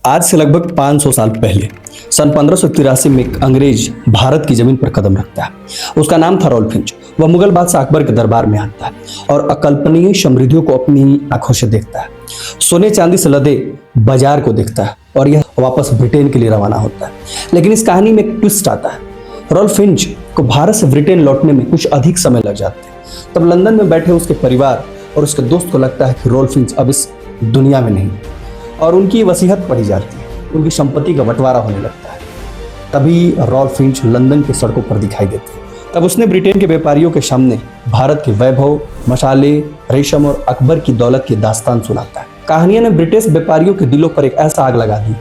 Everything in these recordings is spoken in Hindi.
आज से लगभग 500 साल पहले सन 1583 में एक अंग्रेज भारत की जमीन पर कदम रखता है। उसका नाम था रॉल्फ फिंच। वह मुगल बादशाह अकबर के दरबार में आता है और अकल्पनीय समृद्धियों को अपनी आंखों से देखता है। सोने चांदी से लदे बाजार को देखता है और यह वापस ब्रिटेन के लिए रवाना होता है। लेकिन इस कहानी में एक ट्विस्ट आता है। रॉल्फ फिंच को भारत से ब्रिटेन लौटने में कुछ अधिक समय लग जाता है। तब लंदन में बैठे उसके परिवार और उसके दोस्त को लगता है कि रॉल्फ फिंच अब इस दुनिया में नहीं और उनकी वसीयत पढ़ी जाती है। उनकी संपत्ति का बंटवारा होने लगता है। तभी रॉल्फ फिंच लंदन की सड़कों पर दिखाई देते हैं। तब उसने ब्रिटेन के व्यापारियों के सामने भारत के वैभव, मसाले, रेशम और अकबर की दौलत की दास्तान सुनाता है। कहानियां ने ब्रिटिश व्यापारियों के दिलों पर एक ऐसा आग लगा दी।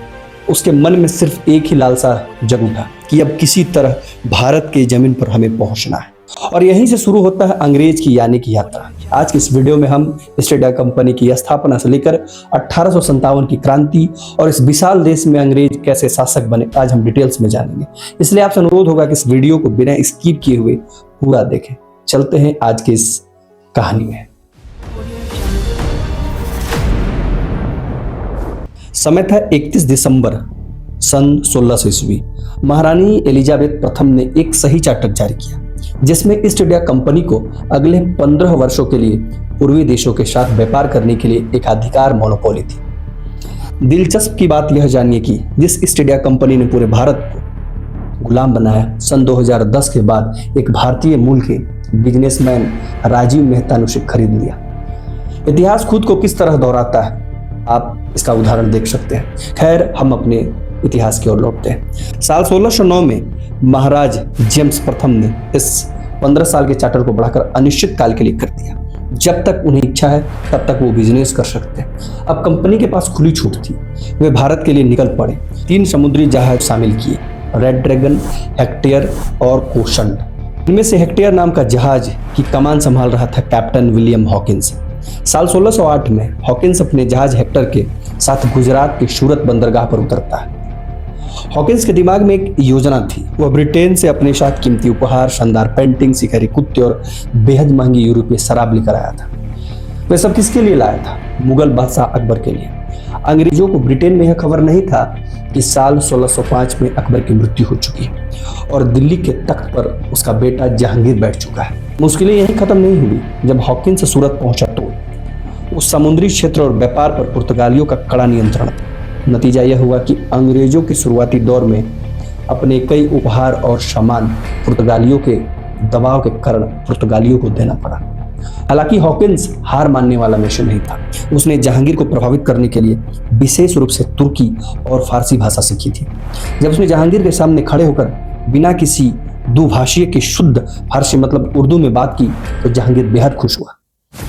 उसके मन में सिर्फ एक ही लालसा जग उठा कि अब किसी तरह भारत की जमीन पर हमें पहुंचना है। और यहीं से शुरू होता है अंग्रेज की यानी की यात्रा। आज की इस वीडियो में हम ईस्ट इंडिया कंपनी की स्थापना से लेकर 1857 की क्रांति और इस विशाल देश में अंग्रेज कैसे शासक बने, आज हम डिटेल्स में जानेंगे। इसलिए आपसे अनुरोध होगा कि इस वीडियो को बिना स्किप किए हुए पूरा देखें। चलते हैं आज की इस कहानी में। समय था 31 दिसंबर सन 1600 ईस्वी। महारानी एलिजाबेथ प्रथम ने एक सही चार्टर जारी किया जिसमें ईस्ट इंडिया कंपनी को अगले 15 वर्षों के लिए पूर्वी देशों के साथ व्यापार करने के लिए एक अधिकार मोनोपोली थी। दिलचस्प की बात यह जानिए कि जिस ईस्ट इंडिया कंपनी ने पूरे भारत को गुलाम बनाया, सन 2010 के बाद एक भारतीय मूल के बिजनेसमैन राजीव मेहता ने उसे खरीद लिया। इतिहास खुद को किस तरह दोहराता है, आप इसका उदाहरण देख सकते हैं। खैर, हम अपने इतिहास की ओर लौटते हैं। साल 1609 में महाराज जेम्स प्रथम ने इस 15 साल के चार्टर को बढ़ाकर अनिश्चित काल के लिए कर दिया। जब तक उन्हें इच्छा है तब तक वो बिजनेस कर सकते हैं। अब कंपनी के पास खुली छूट थी। वे भारत के लिए निकल पड़े। 3 समुद्री जहाज शामिल किए, रेड ड्रैगन, हेक्टेयर और कोशंड। इनमें से हेक्टेयर नाम का जहाज की कमान संभाल रहा था कैप्टन विलियम हॉकिंस। साल 1608 में हॉकिंस अपने जहाज हेक्टर के साथ गुजरात के सूरत बंदरगाह पर उतरता है। हॉकिंस के दिमाग में एक योजना थी। वह ब्रिटेन से अपने साथ कीमती उपहार, शानदार पेंटिंग, शिकारी कुत्ते और बेहद महंगी यूरोपीय शराब लेकर आया था। वह सब किसके लिए लाया था? मुगल बादशाह अकबर के लिए। अंग्रेजों को ब्रिटेन में यह खबर नहीं था कि साल 1605 में अकबर की मृत्यु हो चुकी है और दिल्ली के तख्त पर उसका बेटा जहांगीर बैठ चुका है। मुश्किलें यहीं खत्म नहीं हुई। जब हॉकिंस सूरत पहुंचा तो उस समुद्री क्षेत्र और व्यापार पर पुर्तगालियों का कड़ा नियंत्रण था। नतीजा यह हुआ कि अंग्रेजों के शुरुआती दौर में अपने कई उपहार और सामान पुर्तगालियों के दबाव के कारण पुर्तगालियों को देना पड़ा। हालांकि हॉकिंस हार मानने वाला मिशन नहीं था। उसने जहांगीर को प्रभावित करने के लिए विशेष रूप से तुर्की और फारसी भाषा सीखी थी। जब उसने जहांगीर के सामने खड़े होकर बिना किसी दुभाषीय के शुद्ध फारसी मतलब उर्दू में बात की तो जहांगीर बेहद खुश हुआ।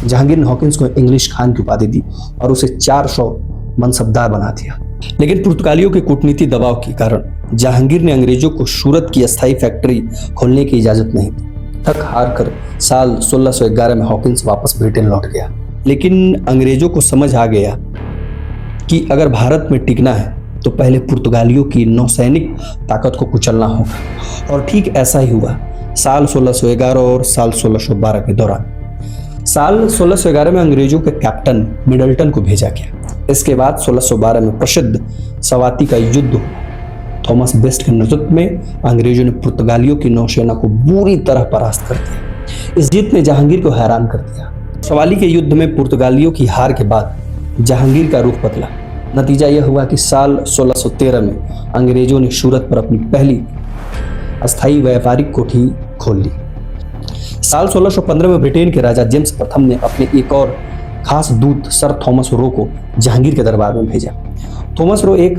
जहांगीर ने हॉकिंस को इंग्लिश खान की उपाधि दी और उसे 400 मनसबदार बना दिया। लेकिन पुर्तगालियों के कूटनीति दबाव के कारण जहांगीर ने अंग्रेजों को सूरत की अस्थायी फैक्ट्री खोलने की इजाजत नहीं दी। थक हार कर साल 1611 में हॉकिंस वापस ब्रिटेन लौट गया। लेकिन अंग्रेजों को समझ आ गया कि अगर भारत में टिकना है तो पहले पुर्तगालियों की नौसैनिक ताकत को कुचलना होगा। और ठीक ऐसा ही हुआ साल 1611 और साल 1612 के दौरान। साल 1611 में अंग्रेजों के कैप्टन मिडल्टन को भेजा गया। इसके बाद 1612 में प्रसिद्ध सवाती का युद्ध हुआ। थॉमस बेस्ट के नेतृत्व में अंग्रेजों ने पुर्तगालियों की नौसेना को बुरी तरह परास्त कर दिया। इस जीत ने जहांगीर को हैरान कर दिया। सवाली के युद्ध में पुर्तगालियों की हार के बाद जहांगीर का रुख बदला। नतीजा यह हुआ कि साल 1613 में अंग्रेजों ने सूरत पर अपनी पहली अस्थायी व्यापारिक कोठी खोल ली। साल 1615 में ब्रिटेन के राजा जेम्स प्रथम ने अपने एक और खास दूत सर थॉमस रो को जहांगीर के दरबार में भेजा। थॉमस रो एक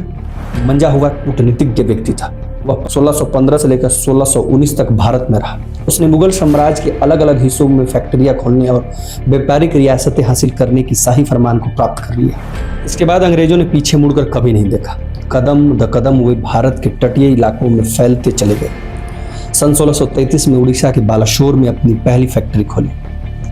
मंजा हुआ कूटनीतिज्ञ व्यक्ति था। वह 1615 से लेकर 1619 तक भारत में रहा। उसने मुगल साम्राज्य के अलग अलग हिस्सों में फैक्ट्रियां खोलने और व्यापारिक रियासतें हासिल करने की शाही फरमान को प्राप्त कर लिया। इसके बाद अंग्रेजों ने पीछे मुड़कर कभी नहीं देखा। कदम द कदम वे भारत के तटीय इलाकों में फैलते चले गए। सन 1633 में उड़ीसा के बालासोर में अपनी पहली फैक्ट्री खोली।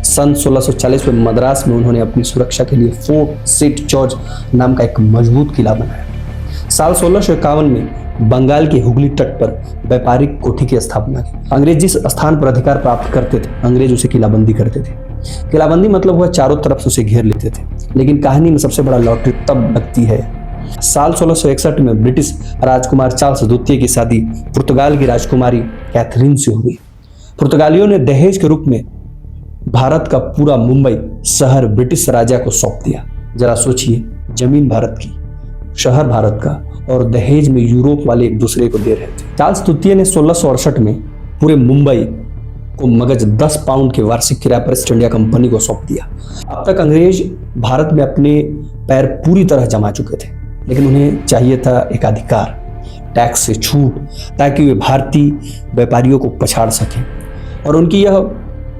सन 1640 में मद्रास में उन्होंने अपनी सुरक्षा के लिए फोर्ट सेंट जॉर्ज नाम का एक मजबूत किला बनाया। साल 1651 में बंगाल के हुगली तट पर व्यापारिक कोठी की स्थापना की। अंग्रेज जिस स्थान पर अधिकार प्राप्त करते थे, अंग्रेज उसे किलाबंदी करते थे। किलाबंदी मतलब वह चारों तरफ से उसे घेर लेते थे। लेकिन कहानी में सबसे बड़ा लॉटरी तब लगती है साल 1661 में ब्रिटिश राजकुमार चार्ल्स द्वितीय की शादी पुर्तगाल की राजकुमारी कैथरीन से हुई। पुर्तगालियों ने दहेज के रूप में भारत का पूरा मुंबई शहर ब्रिटिश राजा को सौंप दिया। जरा सोचिए, जमीन भारत की, शहर भारत का, और दहेज में यूरोप वाले एक दूसरे को दे रहे थे। चार्ल्स द्वितीय ने 1668 में पूरे मुंबई को मगज 10 पाउंड के वार्षिक किराए पर ईस्ट इंडिया कंपनी को सौंप दिया। अब तक अंग्रेज भारत में अपने पैर पूरी तरह जमा चुके थे, लेकिन उन्हें चाहिए था एकाधिकार, टैक्स से छूट, ताकि वे भारतीय व्यापारियों को पछाड़ सकें। और उनकी यह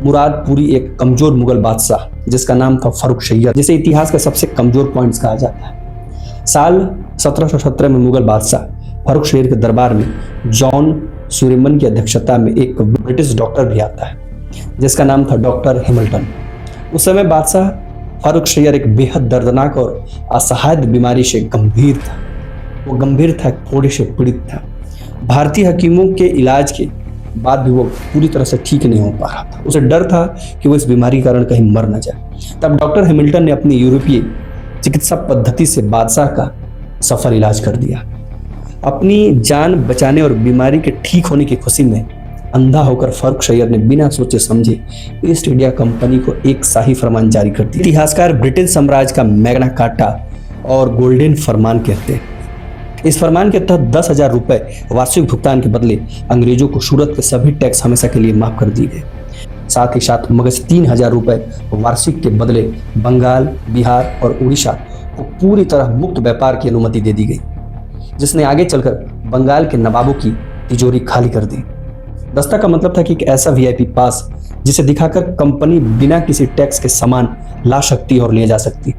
मुराद पूरी एक कमजोर मुगल बादशाह जिसका नाम था फर्रुखशय्यद, जिसे इतिहास का सबसे कमजोर पॉइंट्स कहा जाता है। साल 1717 में मुगल बादशाह फर्रुखशय्यद के दरबार में जॉन सुरेमन की अध्यक्षता में एक ब्रिटिश डॉक्टर भी आता है जिसका नाम था डॉक्टर हैमिल्टन। उस समय बादशाह फर्रुखशय्यद एक बेहद दर्दनाक और असहाय बीमारी से गंभीर था। वो गंभीर था, फोड़े से पीड़ित था। भारतीय हकीमों के इलाज के बाद भी वो पूरी तरह से ठीक नहीं हो पा रहा था। उसे डर था कि वो इस बीमारी के कारण कहीं मर न जाए। तब डॉक्टर हैमिल्टन ने अपनी यूरोपीय चिकित्सा पद्धति से बादशाह का सफल इलाज कर दिया। अपनी जान बचाने और बीमारी के ठीक होने की खुशी में अंधा होकर फर्रुखशय्यद ने बिना सोचे समझे ईस्ट इंडिया कंपनी को एक शाही फरमान जारी कर दिया। इतिहासकार ब्रिटिश साम्राज्य का मैग्ना कार्टा और गोल्डन फरमान कहते हैं। इस फरमान के तहत 10,000 रुपए वार्षिक भुगतान के बदले अंग्रेजों को सूरत के सभी टैक्स हमेशा के लिए माफ कर दिए गए। साथ ही साथ मगज 3,000 रुपए वार्षिक के बदले बंगाल, बिहार और उड़ीसा को पूरी तरह मुक्त व्यापार की अनुमति दे दी गई, जिसने आगे चलकर बंगाल के नवाबों की तिजोरी खाली कर दी। दस्ता का मतलब था कि एक ऐसा वीआईपी पास जिसे दिखाकर कंपनी बिना किसी टैक्स के सामान ला सकती और ले जा सकती।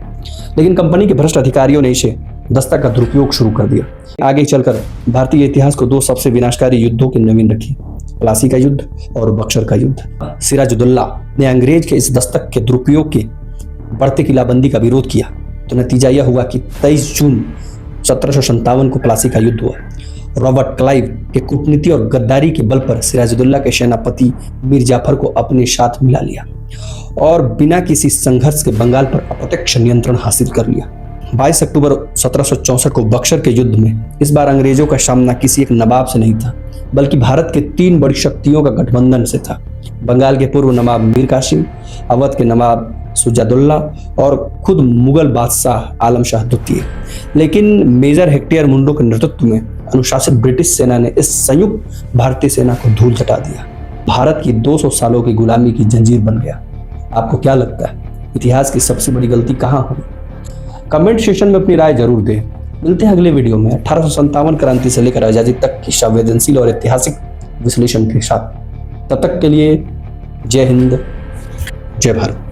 लेकिन कंपनी के भ्रष्ट अधिकारियों ने इसे दस्ता का दुरुपयोग शुरू कर दिया। आगे चलकर भारतीय इतिहास को दो सबसे विनाशकारी युद्धों की नवीन रखी, प्लासी का युद्ध और बक्सर का युद्ध। सिराजुद्दौला ने अंग्रेज के इस दस्तक के दुरुपयोग के बढ़ते किलाबंदी का विरोध किया, तो नतीजा यह हुआ कि 23 जून 1757 को प्लासी का युद्ध हुआ। रॉबर्ट क्लाइव के कूटनीति और गद्दारी के बल पर सिराजुद्दौला के सेनापति मीर जाफर को अपने साथ मिला लिया और बिना किसी संघर्ष के बंगाल पर अप्रत्यक्ष नियंत्रण हासिल कर लिया। 22 अक्टूबर 1764 को बक्सर के युद्ध में इस बार अंग्रेजों का सामना किसी एक नवाब से नहीं था, बल्कि भारत के 3 बड़ी शक्तियों का गठबंधन से था। बंगाल के पूर्व नवाब मीर कासिम, अवध के नवाब शुजाउद्दौला और खुद मुगल बादशाह आलम शाह द्वितीय। लेकिन मेजर हेक्टर मुंडो के नेतृत्व में अनुशासित ब्रिटिश सेना ने इस संयुक्त भारतीय सेना को धूल चटा दिया। भारत की 200 सालों की गुलामी की जंजीर बन गया। आपको क्या लगता है, इतिहास की सबसे बड़ी गलती कहाँ हुई? कमेंट सेक्शन में अपनी राय जरूर दें। मिलते हैं अगले वीडियो में 1857 क्रांति से लेकर आजादी तक की संवेदनशील और ऐतिहासिक विश्लेषण के साथ। तब तक के लिए जय हिंद, जय भारत।